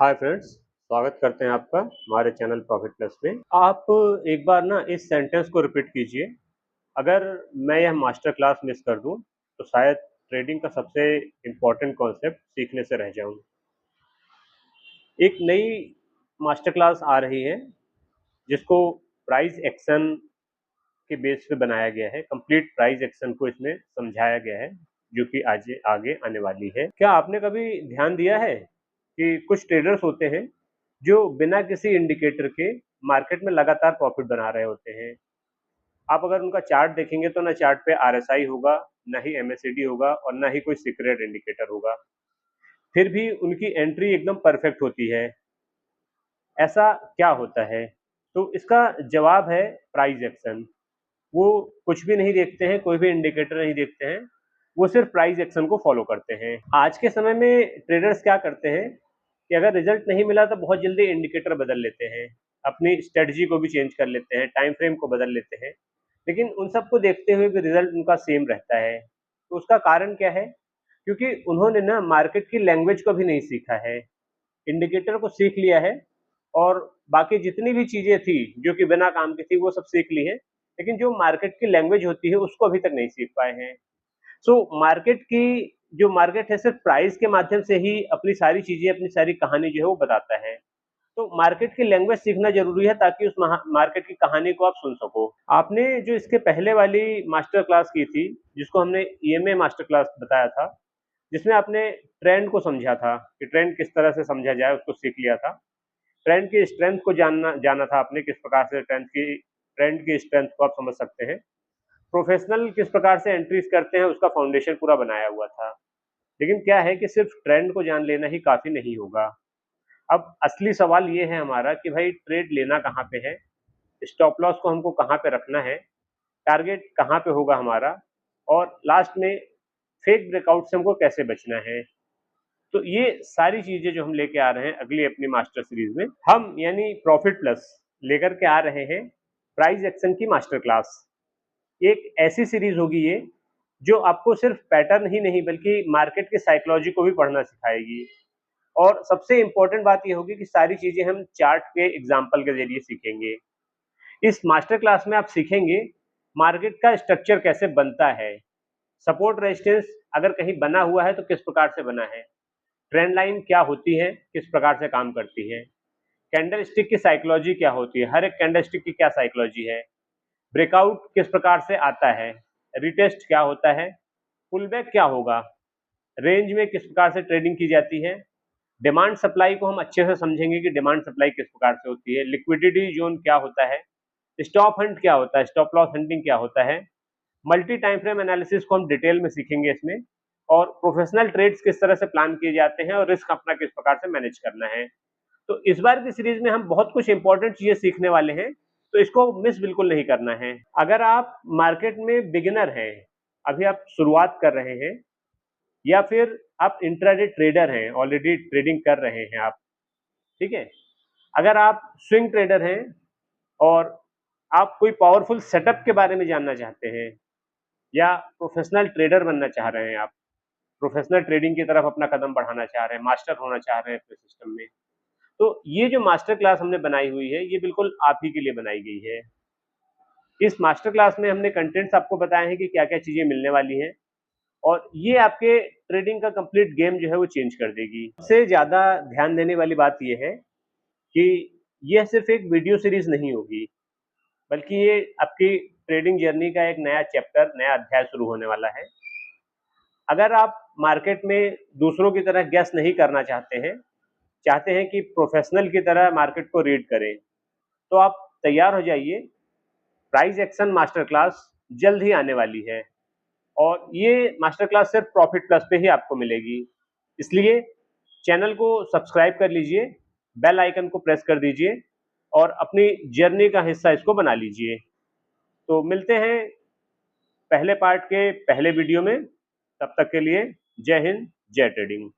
Hi friends, स्वागत करते हैं आपका हमारे चैनल प्रॉफिट प्लस में। आप एक बार ना इस सेंटेंस को रिपीट कीजिए। अगर मैं यह मास्टर क्लास मिस कर दूं तो शायद ट्रेडिंग का सबसे इम्पोर्टेंट कॉन्सेप्ट सीखने से रह जाऊं। एक नई मास्टर क्लास आ रही है जिसको प्राइस एक्शन के बेस पे बनाया गया है। कंप्लीट प्राइस एक्शन को इसमें समझाया गया है जो कि आज आगे आने वाली है। क्या आपने कभी ध्यान दिया है कि कुछ ट्रेडर्स होते हैं जो बिना किसी इंडिकेटर के मार्केट में लगातार प्रॉफिट बना रहे होते हैं। आप अगर उनका चार्ट देखेंगे तो ना चार्ट पे आरएसआई होगा, ना ही एमएससीडी होगा और ना ही कोई सीक्रेट इंडिकेटर होगा। फिर भी उनकी एंट्री एकदम परफेक्ट होती है। ऐसा क्या होता है? तो इसका जवाब है प्राइस एक्शन। वो कुछ भी नहीं देखते हैं, कोई भी इंडिकेटर नहीं देखते हैं, वो सिर्फ प्राइस एक्शन को फॉलो करते हैं। आज के समय में ट्रेडर्स क्या करते हैं कि अगर रिजल्ट नहीं मिला तो बहुत जल्दी इंडिकेटर बदल लेते हैं, अपनी स्ट्रेटजी को भी चेंज कर लेते हैं, टाइम फ्रेम को बदल लेते हैं, लेकिन उन सबको देखते हुए भी रिजल्ट उनका सेम रहता है। तो उसका कारण क्या है? क्योंकि उन्होंने ना मार्केट की लैंग्वेज को भी नहीं सीखा है, इंडिकेटर को सीख लिया है और बाकी जितनी भी चीजें थी जो कि बिना काम की थी वो सब सीख ली है, लेकिन जो मार्केट की लैंग्वेज होती है उसको अभी तक नहीं सीख पाए हैं। सो मार्केट की जो मार्केट है सिर्फ प्राइस के माध्यम से ही अपनी सारी चीजें, अपनी सारी कहानी जो है वो बताता है। तो मार्केट की लैंग्वेज सीखना जरूरी है ताकि उस मार्केट की कहानी को आप सुन सको। आपने जो इसके पहले वाली मास्टर क्लास की थी जिसको हमने ईएमए मास्टर क्लास बताया था, जिसमें आपने ट्रेंड को समझा था कि ट्रेंड किस तरह से समझा जाए, उसको सीख लिया था। ट्रेंड की स्ट्रेंथ को जानना जाना था आपने, किस प्रकार से ट्रेंड की स्ट्रेंथ को आप समझ सकते हैं। प्रोफेशनल किस प्रकार से एंट्रीज करते हैं उसका फाउंडेशन पूरा बनाया हुआ था। लेकिन क्या है कि सिर्फ ट्रेंड को जान लेना ही काफी नहीं होगा। अब असली सवाल ये है हमारा कि भाई ट्रेड लेना कहाँ पे है, स्टॉप लॉस को हमको कहाँ पे रखना है, टारगेट कहाँ पे होगा हमारा, और लास्ट में फेक ब्रेकआउट से हमको कैसे बचना है। तो ये सारी चीजें जो हम लेके आ रहे हैं अगली अपनी मास्टर सीरीज में, हम यानी प्रॉफिट प्लस लेकर के आ रहे हैं प्राइस एक्शन की मास्टर क्लास। एक ऐसी सीरीज होगी ये जो आपको सिर्फ पैटर्न ही नहीं बल्कि मार्केट की साइकोलॉजी को भी पढ़ना सिखाएगी। और सबसे इंपॉर्टेंट बात ये होगी कि सारी चीजें हम चार्ट के एग्जाम्पल के जरिए सीखेंगे। इस मास्टर क्लास में आप सीखेंगे मार्केट का स्ट्रक्चर कैसे बनता है, सपोर्ट रेजिस्टेंस अगर कहीं बना हुआ है तो किस प्रकार से बना है, ट्रेंड लाइन क्या होती है, किस प्रकार से काम करती है, कैंडल स्टिक की साइकोलॉजी क्या होती है, हर एक कैंडल स्टिक की क्या साइकोलॉजी है, ब्रेकआउट किस प्रकार से आता है, रिटेस्ट क्या होता है, पुलबैक क्या होगा, रेंज में किस प्रकार से ट्रेडिंग की जाती है, डिमांड सप्लाई को हम अच्छे से समझेंगे कि डिमांड सप्लाई किस प्रकार से होती है, लिक्विडिटी जोन क्या होता है, स्टॉप हंट क्या होता है, स्टॉप लॉस हंटिंग क्या होता है, मल्टी टाइम फ्रेम एनालिसिस को हम डिटेल में सीखेंगे इसमें, और प्रोफेशनल ट्रेड्स किस तरह से प्लान किए जाते हैं और रिस्क अपना किस प्रकार से मैनेज करना है। तो इस बार की सीरीज में हम बहुत कुछ इंपॉर्टेंट चीजें सीखने वाले हैं, तो इसको मिस बिल्कुल नहीं करना है। अगर आप मार्केट में बिगिनर हैं, अभी आप शुरुआत कर रहे हैं, या फिर आप इंट्राडे ट्रेडर हैं, ऑलरेडी ट्रेडिंग कर रहे हैं आप, ठीक है, अगर आप स्विंग ट्रेडर हैं और आप कोई पावरफुल सेटअप के बारे में जानना चाहते हैं, या प्रोफेशनल ट्रेडर बनना चाह रहे हैं, आप प्रोफेशनल ट्रेडिंग की तरफ अपना कदम बढ़ाना चाह रहे हैं, मास्टर होना चाह रहे हैं अपने सिस्टम में, तो ये जो मास्टर क्लास हमने बनाई हुई है ये बिल्कुल आप ही के लिए बनाई गई है। इस मास्टर क्लास में हमने कंटेंट्स आपको बताए हैं कि क्या क्या चीजें मिलने वाली हैं, और ये आपके ट्रेडिंग का कंप्लीट गेम जो है वो चेंज कर देगी। सबसे ज्यादा ध्यान देने वाली बात ये है कि यह सिर्फ एक वीडियो सीरीज नहीं होगी, बल्कि ये आपकी ट्रेडिंग जर्नी का एक नया चैप्टर, नया अध्याय शुरू होने वाला है। अगर आप मार्केट में दूसरों की तरह गैस नहीं करना चाहते हैं, चाहते हैं कि प्रोफेशनल की तरह मार्केट को रीड करें, तो आप तैयार हो जाइए। प्राइस एक्शन मास्टर क्लास जल्द ही आने वाली है, और ये मास्टर क्लास सिर्फ प्रॉफिट प्लस पे ही आपको मिलेगी। इसलिए चैनल को सब्सक्राइब कर लीजिए, बेल आइकन को प्रेस कर दीजिए और अपनी जर्नी का हिस्सा इसको बना लीजिए। तो मिलते हैं पहले पार्ट के पहले वीडियो में। तब तक के लिए जय हिंद, जय ट्रेडिंग।